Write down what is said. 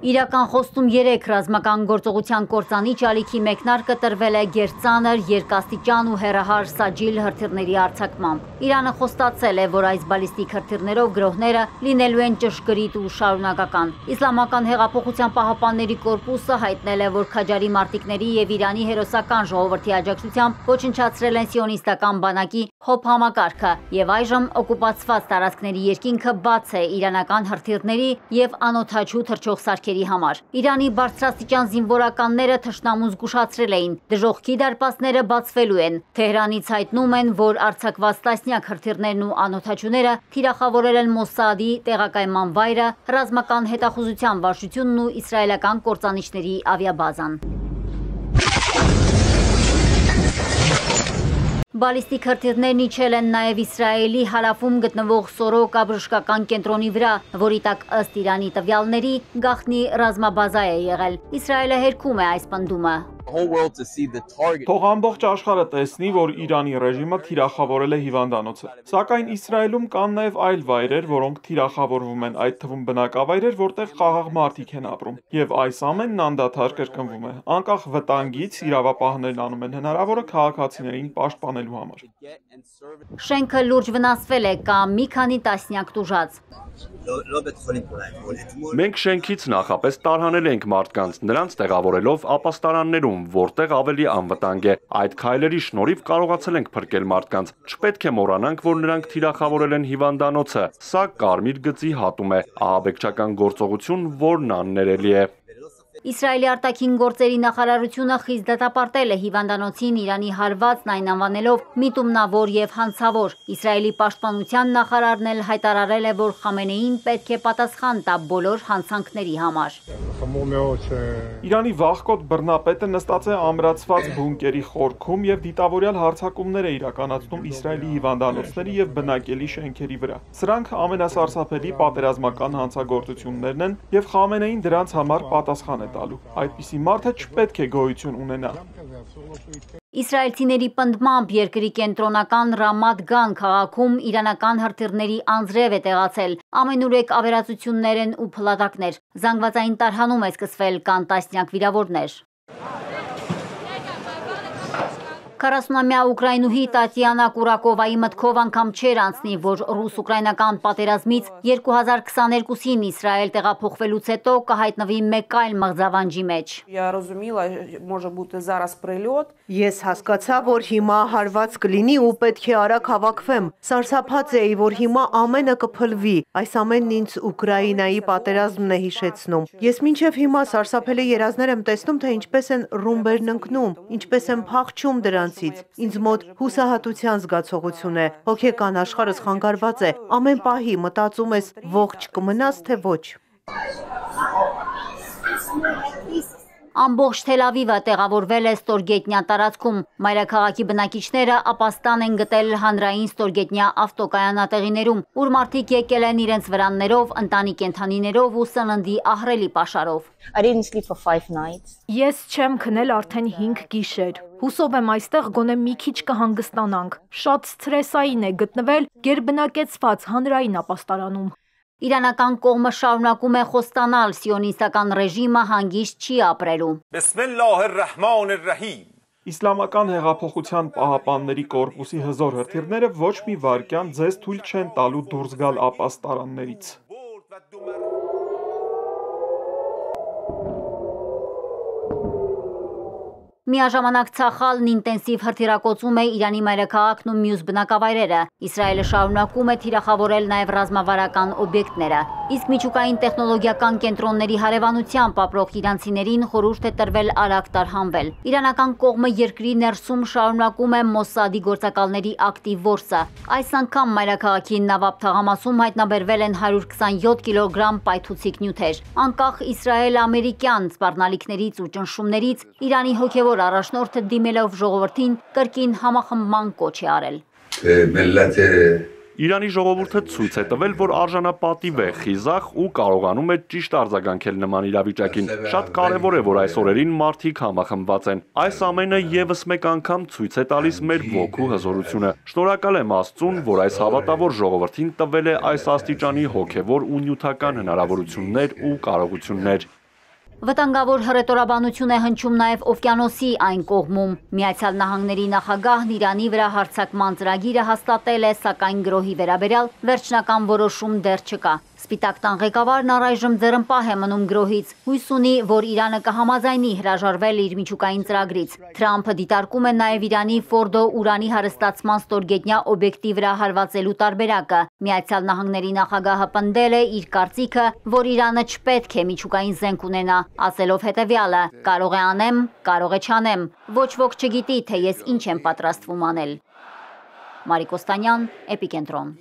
Իրական խոստում 3 ռազմական գործողության կործանիչ ալիքի մեկնարկը տրվել է գերծանր, երկաստիճան ու հեռահար սաջիլ հրթիռների արձակմամբ։ Իրանը խոստացել է, որ այս բալիստիկ հրթիռներով գրոհները լինելու են ճշգրիտ ու շարունակական։ Իսլամական հեղափոխության պահապանների կորպուսը հայտնել է, որ Քաջարի մարտիկների եւ Իրանի հերոսական ժողովրդի աջակցությամբ ոչնչացրել են սիոնիստական բանակի ՀՕՊ համակարգը եւ այժմ օկուպացված տարածքների երկինքը բաց է իրանական հրթիռների եւ անօդաչու թռչող սարքերի համար։ Իրանի բարձրաստիճան զինվորականները թշնամուն զգուշացրել էին, դժոխքի դարպասները բացվելու են։ Թեհրանից հայտնում են, որ արձակված տասնյակ հրթիռներն ու անօդաչուները թիրախավորել են Մոսադի տեղակայման վայրը, ռազմական հետախուզության վարչությունն ու իսրայելական կործանիչների ավիաբազան։ Բալիստիկ հրթիռներն իջել են նաև Իսրայելի հարավում գտնվող Սորոկա բժշկական կենտրոնի վրա, որի տակ ըստ Իրանի տվյալների գաղտնի ռազմաբազա է եղել։ Իսրայելը հերքում է այս պնդումը։ Թող ամբողջ աշխարհը տեսնի, որ Իրանի ռեժիմը թիրախավորել է հիվանդանոցը։ Սակայն Իսրայելում կան նաև այլ վայրեր, որոնք թիրախավորվում են, այդ թվում բնակավայրեր, որտեղ խաղաղ մարդիկ են ապրում։ Եվ այս ամենն անդադար կրկնվում է։ Անկախ վտանգից իրավապահներն անում են հնարավորը քաղաքացիներին պաշտպանելու համար։ Շենքը լուրջ վնասվել է, կա մի քանի տասնյակ տուժած։ Մենք շենքից նախապես տարհանել ենք մարդկանց, նրանց տեղավորելով ապաստարաններում, որտեղ ավելի անվտանգ է։ Այդ քայլերի շնորհիվ կարողացել ենք փրկել մարդկանց։ Չպետք է մոռանանք, որ նրանք թիրախավորել են հիվանդանոցը։ Սա կարմիր գծի հատում է, ահաբեկչական գործողություն, որն աններելի է։ Իսրայելի արտաքին գործերի նախարարությունը խիստ դատապարտել է հիվանդանոցին Իրանի հարվածն այն անվանելով միտումնավոր եւ հանցավոր։ Իսրայելի պաշտպանության նախարարն էլ հայտարարել է, որ Խամենեին պետք է պատասխան տա բոլոր հանցանքների համար։ Իրանի վաղկոտ բռնապետը նստած է ամրացված բունկերի խորքում եւ դիտավորյալ հարձակումներ է իրականացնում Իսրայելի հիվանդանոցների եւ բնակելի շենքերի վրա։ Սրանք ամենասարսափելի պատերազմական հանցագործություններն են եւ Խամենեին դրանց համար պատասխան է տալու։ Այդպիսի մարդը չպետք է գոյություն ունենա։ Իսրայելցիների պնդմամբ երկրի կենտրոնական Ռամատ Գան քաղաքում իրանական հրթիռների անձրև է տեղացել։ Ամենուրեք ավերածություններ են ու փլատակներ։ Զանգվածային տարհանում է սկսվել, կան տասնյակ վիրավորներ։ 40-ամյա ուկրաինուհի Տատյանա Կուրակովայի մտքով անգամ չէր անցնի, որ ռուս-ուկրաինական պատերազմից 2022-ին Իսրայել տեղափոխվելուց հետո կհայտնվի մեկ այլ մղձավանջի մեջ։ Ես հասկացա, որ հիմա հարված կլինի ու պետք է արագ հավաքվեմ։ Սարսափած էի, որ հիմա ամենը կփլվի։ Այս ամենն ինձ Ուկրաինայի պատերազմն է հիշեցնում։ Ես մինչև հիմա սարսափելի երազներ եմ տեսնում, թե ինչպես են ռումբերն ընկնում, ինչպես են փախչում դրանցից։ Ինձ մոտ հուսահատության զգացողություն է։ Հոգեկան աշխարհս խանգարված է։ Ամեն պահի մտածում ես ողջ կմնաս, թե ոչ։ Ամբողջ Թել Ավիվը տեղավորվել է ստորգետնյա տարածքում։ Մայրաքաղաքի բնակիչները ապաստան են գտել հանրային ստորգետնյա ավտոկայանատեղիներում, ուր մարդիկ եկել են իրենց վրաններով, ընտանի կենդանիներով ու սննդի ահռելի պաշարով։ Ես չեմ քնել արդեն 5 գիշեր։ Հուսով եմ այստեղ գոնե մի քիչ կհանգստանանք։ Շատ սթրեսային է գտնվել գերբնակեցված հանրային ապաստարանում։ Իրանական կողմը շարունակում է խոստանալ սիոնիստական ռեժիմը հանգիստ չի ապրելու։ Իսլամական հեղափոխության պահապանների կորպուսի հզոր հրթիռները ոչ մի վայրկյան ձեզ թույլ չեն տալու դուրս գալ ապաստարաններից։ Միաժամանակ Ցախալն ինտենսիվ հրթիռակոծում է Իրանի մայրաքաղաքն ու մյուս բնակավայրերը։ Իսրայելը շարունակում է թիրախավորել նաև ռազմավարական օբյեկտները։ Իսկ միջուկային տեխնոլոգիական կենտրոնների հարևանությամբ ապրող իրանցիներին խորհուրդ է տրվել արագ տարհանվել։ Իրանական կողմը երկրի ներսում շարունակում է Մոսադի գործակալների ակտիվ որսը։ Այս անգամ մայրաքաղաքի Նավաբ թաղամասում հայտնաբերվել են 127 կիլոգրամ պայթուցիկ նյութեր։ Անկախ իսրայել-ամերիկյան սպառնալիքներից ու ճնշումներից Իրանի հոգևոր առաջնորդը դիմելով ժողովրդին կրկին համախմբման կոչ է արել։ Իրանի ժողովուրդը ցույց է տվել, որ արժանապատիվ է, խիզախ ու կարողանում է ճիշտ արձագանքել նման իրավիճակին։ Շատ կարևոր է, որ այս օրերին մարդիկ համախմբված են։ Այս ամենը եւս մեկ անգամ ցույց է տալիս մեր ոգու հզորությունը։ Շնորհակալ եմ Աստծուն, որ այս հավատավոր ժողովրդին տվել է այս աստիճանի հոգևոր ու նյութական հնարավորություններ ու կարողություններ։ Վտանգավոր հռետորաբանություն է հնչում նաև օվկիանոսի այն կողմում։ Միացյալ Նահանգների նախագահն Իրանի վրա հարձակման ծրագիրը հաստատել է, սակայն գրոհի վերաբերյալ վերջնական որոշում դեռ չկա։ Սպիտակ տան ղեկավարն առայժմ ձեռնպահ է մնում գրոհից, հույս ունի, որ Իրանը կհամաձայնի հրաժարվել իր միջուկային ծրագրից։ Թրամփը դիտարկում է նաև Իրանի Ֆորդո ուրանի հարստացման ստորգետնյա օբյեկտի վրա հարվածելու տարբերակը։ Միացյալ Նահանգների նախագահը պնդել է իր կարծիքը, որ Իրանը չպետք է միջուկային զենք ունենա, ասելով հետևյալը. «Կարող է անեմ, կարող է չանեմ, ոչ ոք չգիտի, թե ես ինչ եմ պատրաստվում անել»։ Մարիկ Օստանյան, Էպիկենտրոն։